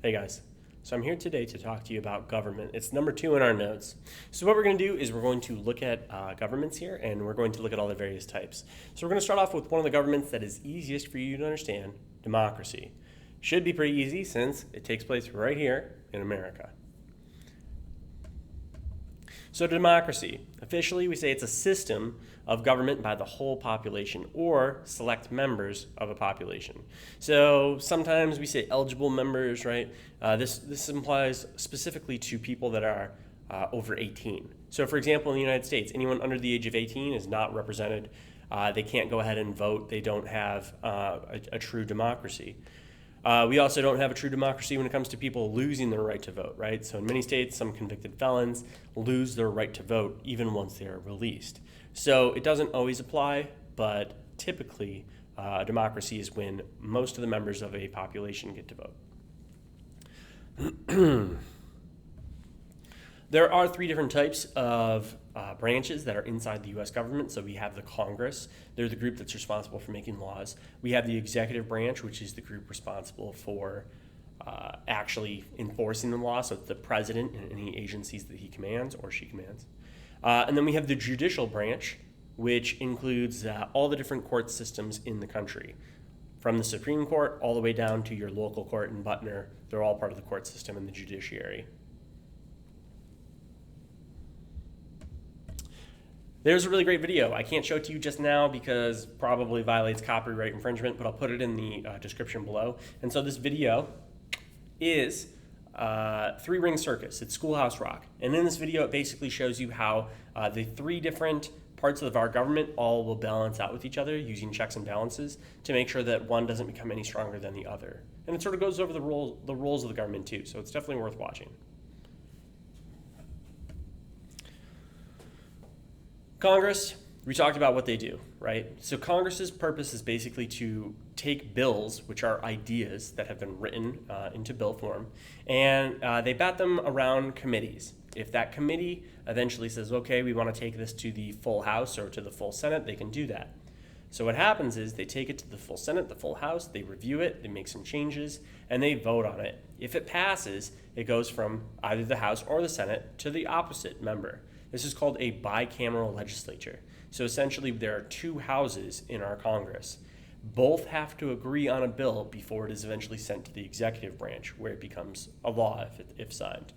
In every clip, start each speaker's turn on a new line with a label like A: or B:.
A: Hey guys, so I'm here today to talk to you about government. It's number 2 in our notes. So what we're going to do is we're going to look at governments here, and we're going to look at all the various types. So we're going to start off with one of the governments that is easiest for you to understand, democracy. Should be pretty easy since it takes place right here in America. So democracy, officially we say it's a system of government by the whole population or select members of a population. So sometimes we say eligible members, right? This implies specifically to people that are over 18. So for example, in the United States, anyone under the age of 18 is not represented. They can't go ahead and vote. They don't have a true democracy. We also don't have a true democracy when it comes to people losing their right to vote, right? So in many states, some convicted felons lose their right to vote even once they are released. So it doesn't always apply, but typically democracy is when most of the members of a population get to vote. There are 3 different types of branches that are inside the U.S. government. So we have the Congress. They're the group that's responsible for making laws. We have the executive branch, which is the group responsible for actually enforcing the law. So it's the president and any agencies that he commands or she commands. And then we have the judicial branch, which includes all the different court systems in the country. From the Supreme Court all the way down to your local court in Butner, they're all part of the court system in the judiciary. There's a really great video. I can't show it to you just now because probably violates copyright infringement, but I'll put it in the description below. And so this video is Three Ring Circus. It's Schoolhouse Rock. And in this video, it basically shows you how the 3 different parts of our government all will balance out with each other using checks and balances to make sure that one doesn't become any stronger than the other. And it sort of goes over the roles of the government too, so it's definitely worth watching. Congress, we talked about what they do, right? So Congress's purpose is basically to take bills, which are ideas that have been written into bill form, and they bat them around committees. If that committee eventually says, okay, we want to take this to the full House or to the full Senate, they can do that. So what happens is they take it to the full Senate, the full House, they review it, they make some changes, and they vote on it. If it passes, it goes from either the House or the Senate to the opposite member. This is called a bicameral legislature. So essentially there are 2 houses in our Congress. Both have to agree on a bill before it is eventually sent to the executive branch, where it becomes a law if signed.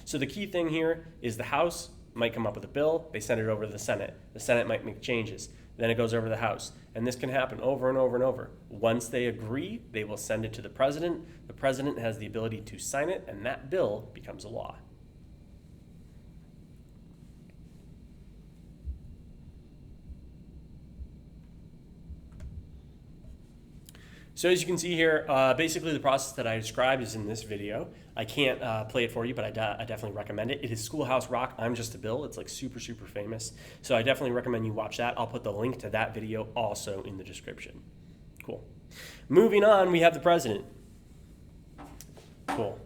A: So the key thing here is the House might come up with a bill, they send it over to the Senate. The Senate might make changes, then it goes over to the House. And this can happen over and over and over. Once they agree, they will send it to the president. The president has the ability to sign it, and that bill becomes a law. So as you can see here, basically the process that I described is in this video. I can't play it for you, but I definitely recommend it. It is Schoolhouse Rock, I'm Just a Bill. It's like super, super famous. So I definitely recommend you watch that. I'll put the link to that video also in the description. Cool. Moving on, we have the president. Cool.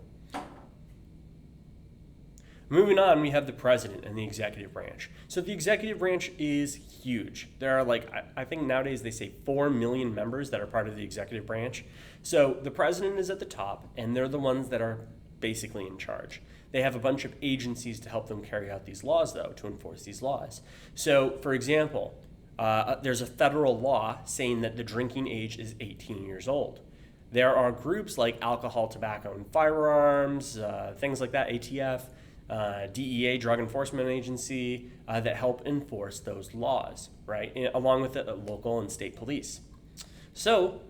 A: Moving on, we have the president and the executive branch. So the executive branch is huge. There are I think nowadays they say 4 million members that are part of the executive branch. So the president is at the top, and they're the ones that are basically in charge. They have a bunch of agencies to help them carry out these laws, though, to enforce these laws. So, for example, there's a federal law saying that the drinking age is 18 years old. There are groups like Alcohol, Tobacco, and Firearms, things like that, ATF, DEA, Drug Enforcement Agency, that help enforce those laws, right? Along with the local and state police. So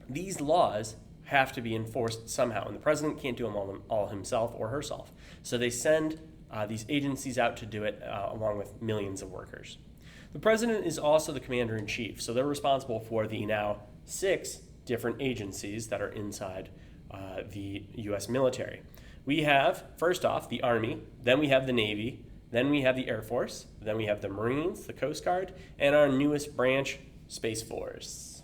A: these laws have to be enforced somehow, and the president can't do them all himself or herself. So they send these agencies out to do it along with millions of workers. The president is also the commander-in-chief, so they're responsible for the now 6 different agencies that are inside the U.S. military. We have, first off, the Army, then we have the Navy, then we have the Air Force, then we have the Marines, the Coast Guard, and our newest branch, Space Force.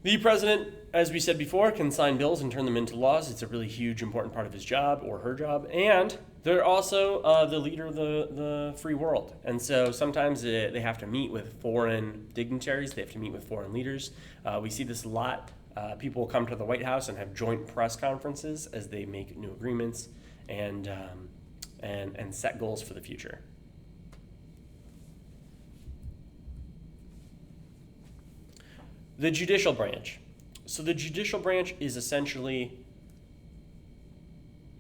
A: The president, as we said before, can sign bills and turn them into laws. It's a really huge, important part of his job or her job. And they're also the leader of the free world. And so sometimes they have to meet with foreign dignitaries. They have to meet with foreign leaders. We see this a lot People will come to the White House and have joint press conferences as they make new agreements and set goals for the future. The judicial branch. So the judicial branch is essentially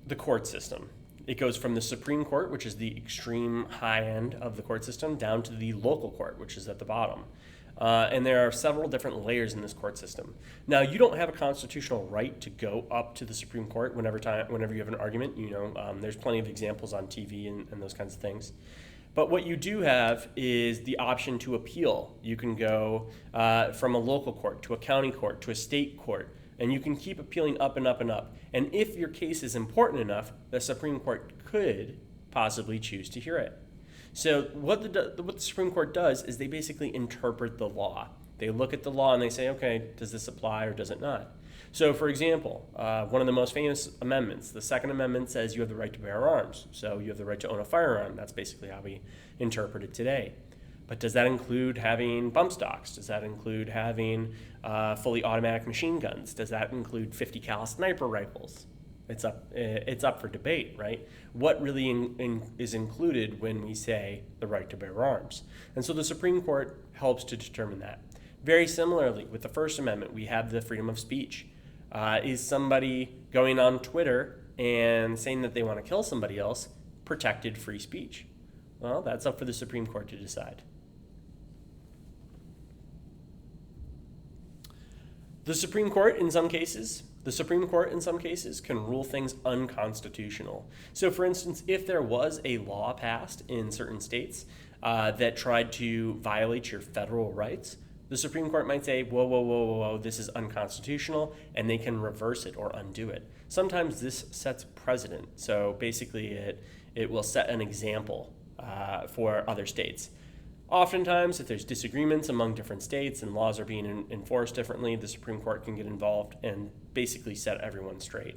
A: the court system. It goes from the Supreme Court, which is the extreme high end of the court system, down to the local court, which is at the bottom. And there are several different layers in this court system. Now, you don't have a constitutional right to go up to the Supreme Court whenever you have an argument. There's plenty of examples on TV and those kinds of things. But what you do have is the option to appeal. You can go from a local court to a county court to a state court, and you can keep appealing up and up and up. And if your case is important enough, the Supreme Court could possibly choose to hear it. So what the Supreme Court does is they basically interpret the law. They look at the law and they say, okay, does this apply or does it not? So for example, one of the most famous amendments, the Second Amendment, says you have the right to bear arms. So you have the right to own a firearm. That's basically how we interpret it today. But does that include having bump stocks? Does that include having fully automatic machine guns? Does that include 50 cal sniper rifles? It's up for debate, right? What really is included when we say the right to bear arms? And so the Supreme Court helps to determine that. Very similarly, with the First Amendment, we have the freedom of speech. Is somebody going on Twitter and saying that they want to kill somebody else protected free speech? Well, that's up for the Supreme Court to decide. The Supreme Court, in some cases, can rule things unconstitutional. So, for instance, if there was a law passed in certain states that tried to violate your federal rights, the Supreme Court might say, whoa, this is unconstitutional, and they can reverse it or undo it. Sometimes this sets precedent. So basically it will set an example for other states. Oftentimes, if there's disagreements among different states and laws are being enforced differently, the Supreme Court can get involved and basically set everyone straight.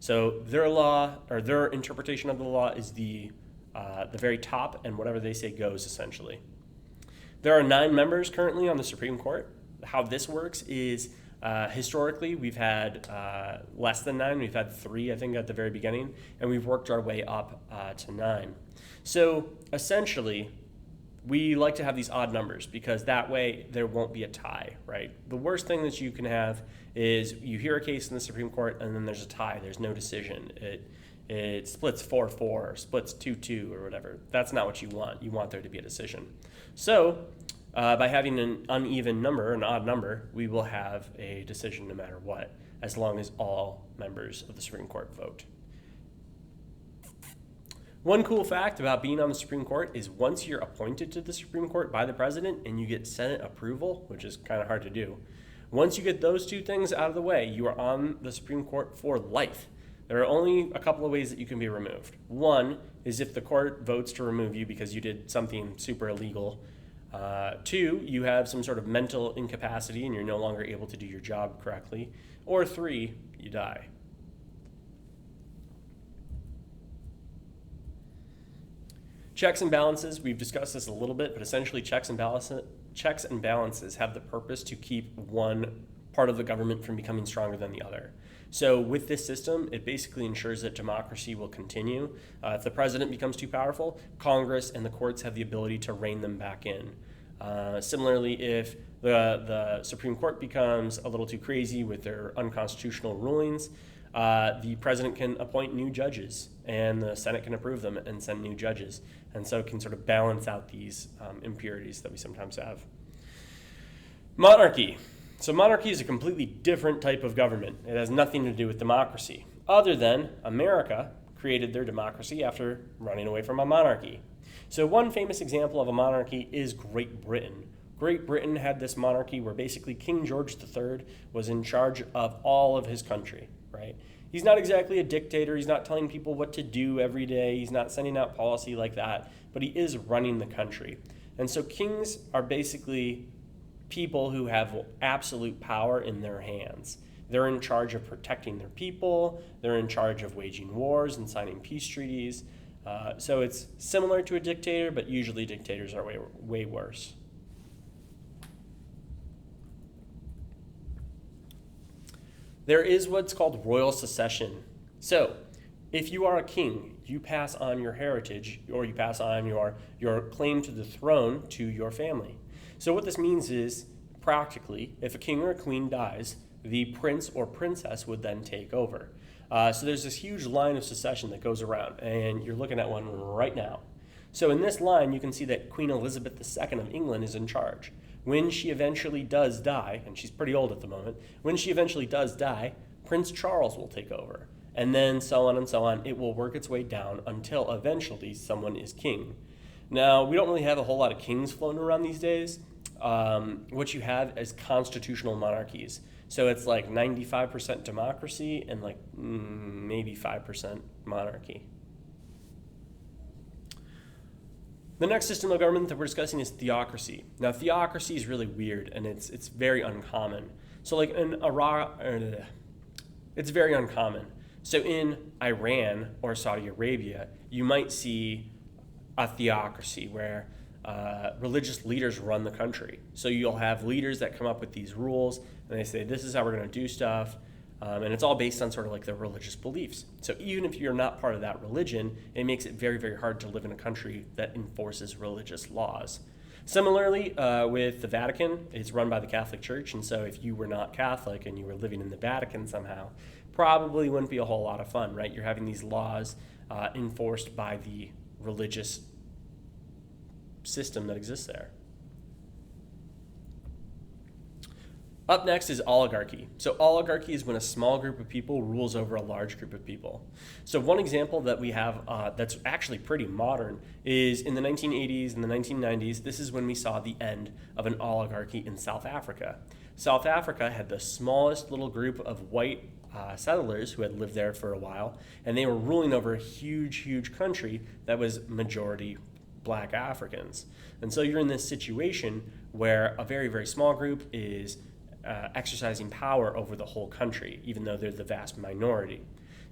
A: So their law, or their interpretation of the law, is the very top, and whatever they say goes, essentially. There are 9 members currently on the Supreme Court. How this works is historically we've had less than 9. We've had 3, I think, at the very beginning, and we've worked our way up to 9. So essentially, we like to have these odd numbers because that way there won't be a tie, right? The worst thing that you can have is you hear a case in the Supreme Court and then there's a tie. There's no decision. It splits 4-4 or splits 2-2 or whatever. That's not what you want. You want there to be a decision. So by having an uneven number, an odd number, we will have a decision no matter what, as long as all members of the Supreme Court vote. One cool fact about being on the Supreme Court is once you're appointed to the Supreme Court by the president and you get Senate approval, which is kind of hard to do, once you get those 2 things out of the way, you are on the Supreme Court for life. There are only a couple of ways that you can be removed. One is if the court votes to remove you because you did something super illegal. 2, you have some sort of mental incapacity and you're no longer able to do your job correctly. Or 3, you die. Checks and balances, we've discussed this a little bit, but essentially checks and balances have the purpose to keep one part of the government from becoming stronger than the other. So with this system, it basically ensures that democracy will continue. If the president becomes too powerful, Congress and the courts have the ability to rein them back in. Similarly, if the Supreme Court becomes a little too crazy with their unconstitutional rulings, the president can appoint new judges and the Senate can approve them and send new judges. And so it can sort of balance out these impurities that we sometimes have. Monarchy. So monarchy is a completely different type of government. It has nothing to do with democracy, other than America created their democracy after running away from a monarchy. So one famous example of a monarchy is Great Britain. Great Britain had this monarchy where basically King George III was in charge of all of his country, right? He's not exactly a dictator. He's not telling people what to do every day. He's not sending out policy like that, but he is running the country. And so kings are basically people who have absolute power in their hands. They're in charge of protecting their people. They're in charge of waging wars and signing peace treaties. So it's similar to a dictator, but usually dictators are way worse. There is what's called royal succession. So, if you are a king, you pass on your heritage, or you pass on your claim to the throne to your family. So what this means is, practically, if a king or a queen dies, the prince or princess would then take over. So there's this huge line of succession that goes around, and you're looking at one right now. So in this line, you can see that Queen Elizabeth II of England is in charge. When she eventually does die, and she's pretty old at the moment, when she eventually does die, Prince Charles will take over. And then so on and so on. It will work its way down until eventually someone is king. Now, we don't really have a whole lot of kings floating around these days. What you have is constitutional monarchies. So it's like 95% democracy and like maybe 5% monarchy. The next system of government that we're discussing is theocracy. Now, theocracy is really weird and it's very uncommon. So like in Iraq, it's very uncommon. So in Iran or Saudi Arabia, you might see a theocracy where religious leaders run the country. So you'll have leaders that come up with these rules and they say, this is how we're going to do stuff. And it's all based on sort of like their religious beliefs. So even if you're not part of that religion, it makes it very, very hard to live in a country that enforces religious laws. Similarly, with the Vatican, it's run by the Catholic Church. And so if you were not Catholic and you were living in the Vatican somehow, probably wouldn't be a whole lot of fun, right? You're having these laws enforced by the religious system that exists there. Up next is oligarchy. So oligarchy is when a small group of people rules over a large group of people. So one example that we have that's actually pretty modern is in the 1980s and the 1990s. This is when we saw the end of an oligarchy in South Africa. South Africa had the smallest little group of white settlers who had lived there for a while, and they were ruling over a huge, huge country that was majority black Africans. And so you're in this situation where a very, very small group is exercising power over the whole country, even though they're the vast minority.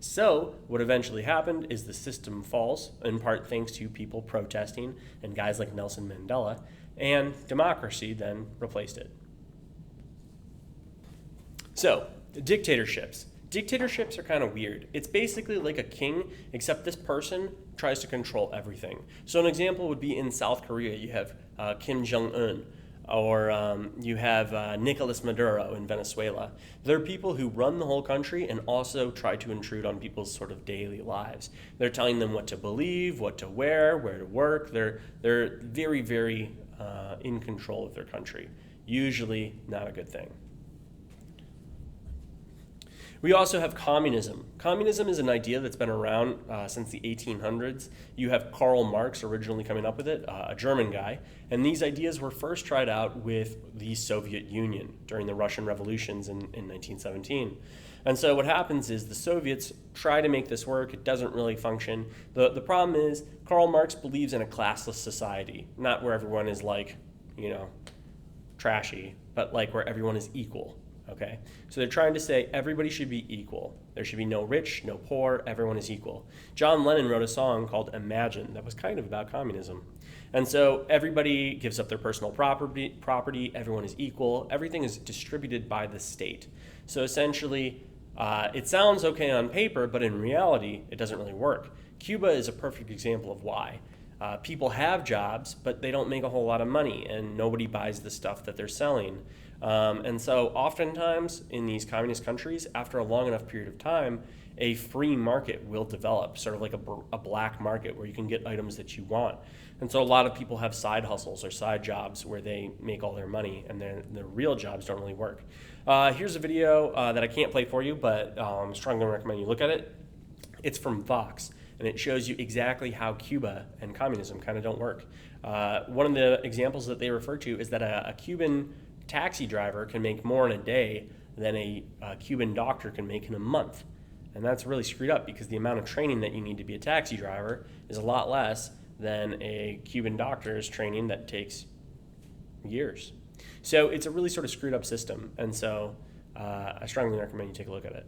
A: So what eventually happened is the system falls, in part thanks to people protesting and guys like Nelson Mandela, and democracy then replaced it. So, dictatorships. Dictatorships are kind of weird. It's basically like a king, except this person tries to control everything. So an example would be in South Korea, you have Kim Jong-un, or you have Nicolas Maduro in Venezuela. They're people who run the whole country and also try to intrude on people's sort of daily lives. They're telling them what to believe, what to wear, where to work. They're very, very in control of their country. Usually not a good thing. We also have communism. Communism is an idea that's been around since the 1800s. You have Karl Marx originally coming up with it, a German guy, and these ideas were first tried out with the Soviet Union during the Russian revolutions in 1917. And so what happens is the Soviets try to make this work. It doesn't really function. The problem is Karl Marx believes in a classless society, not where everyone is like, trashy, but like where everyone is equal. Okay, so they're trying to say everybody should be equal. There should be no rich, no poor, everyone is equal. John Lennon wrote a song called Imagine that was kind of about communism. And so everybody gives up their personal property, everyone is equal, everything is distributed by the state. So essentially, it sounds okay on paper, but in reality, it doesn't really work. Cuba is a perfect example of why. People have jobs, but they don't make a whole lot of money, and nobody buys the stuff that they're selling. And so oftentimes in these communist countries, after a long enough period of time, a free market will develop, sort of like a black market where you can get items that you want. And so a lot of people have side hustles or side jobs where they make all their money and their real jobs don't really work. Here's a video that I can't play for you, but I strongly recommend you look at it. It's from Vox, and it shows you exactly how Cuba and communism kind of don't work. One of the examples that they refer to is that a Cuban taxi driver can make more in a day than a Cuban doctor can make in a month. And that's really screwed up because the amount of training that you need to be a taxi driver is a lot less than a Cuban doctor's training that takes years. So it's a really sort of screwed up system. And so I strongly recommend you take a look at it.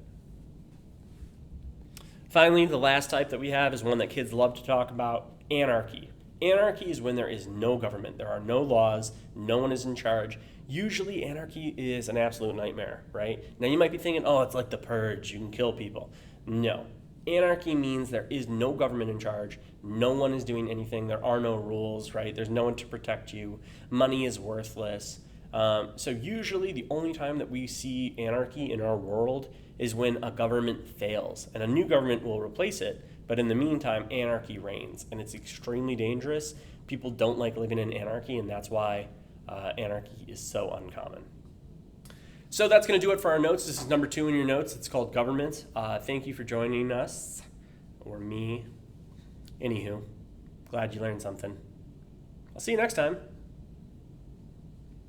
A: Finally, the last type that we have is one that kids love to talk about, anarchy. Anarchy is when there is no government. There are no laws. No one is in charge. Usually, anarchy is an absolute nightmare, right? Now, you might be thinking, oh, it's like the purge. You can kill people. No. Anarchy means there is no government in charge. No one is doing anything. There are no rules, right? There's no one to protect you. Money is worthless. So usually the only time that we see anarchy in our world is when a government fails, and a new government will replace it. But in the meantime, anarchy reigns, and it's extremely dangerous. People don't like living in anarchy, and that's why anarchy is so uncommon. So that's going to do it for our notes. This is number 2 in your notes. It's called government. Thank you for joining us, or me. Anywho, glad you learned something. I'll see you next time.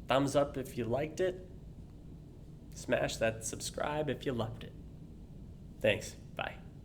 A: Thumbs up if you liked it. Smash that subscribe if you loved it. Thanks.